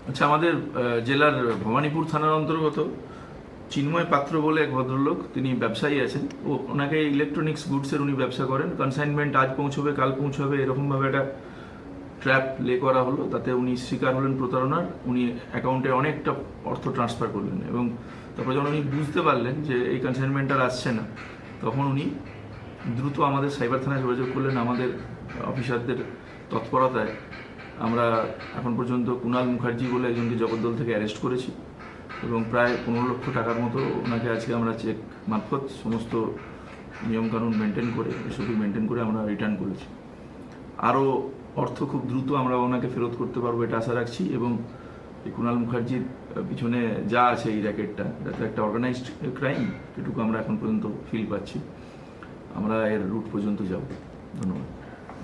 আচ্ছা, আমাদের জেলার ভবানীপুর থানার অন্তর্গত চিন্ময় পাত্র বলে এক ভদ্রলোক, তিনি ব্যবসায়ী আছেন। ওনাকে ইলেকট্রনিক্স গুডসের উনি ব্যবসা করেন। কনসাইনমেন্ট আজ পৌঁছবে, কাল পৌঁছবে, এরকমভাবে একটা ট্র্যাপ লে করা হলো। তাতে উনি শিকার হলেন প্রতারণার। উনি অ্যাকাউন্টে অনেকটা অর্থ ট্রান্সফার করলেন এবং তারপর যখন উনি বুঝতে পারলেন যে এই কনসাইনমেন্ট আর আসছে না, তখন উনি দ্রুত আমাদের সাইবার থানায় যোগাযোগ করলেন। আমাদের অফিসারদের তৎপরতায় আমরা এখন পর্যন্ত কুণাল মুখার্জি বলে একজনকে জগদ্দল থেকে অ্যারেস্ট করেছি এবং প্রায় 15 লক্ষ টাকার মতো ওনাকে আজকে আমরা চেক মারফত সমস্ত নিয়মকানুন মেনটেন করে, এসবই মেনটেন করে আমরা রিটার্ন করেছি। আরও অর্থ খুব দ্রুত আমরা ওনাকে ফেরত করতে পারবো এটা আশা রাখছি। এবং এই কুণাল মুখার্জির পিছনে যা আছে এই র্যাকেটটা, এটা তো একটা অর্গানাইজড ক্রাইম, এটুকু আমরা এখন পর্যন্ত ফিল পাচ্ছি। আমরা এর রুট পর্যন্ত যাব। ধন্যবাদ।